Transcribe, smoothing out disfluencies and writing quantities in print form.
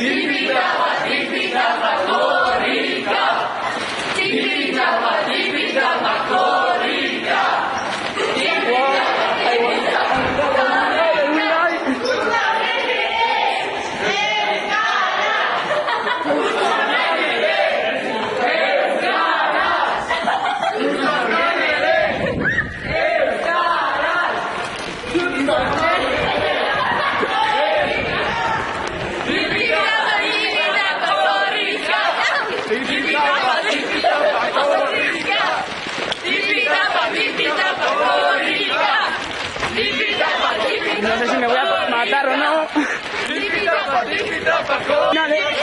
Tipitapa, tipitapa, corrica. Tipitapa, tipitapa, corrica. No sé si me voy a matar o no. Tipitapa, tipitapa, corrica.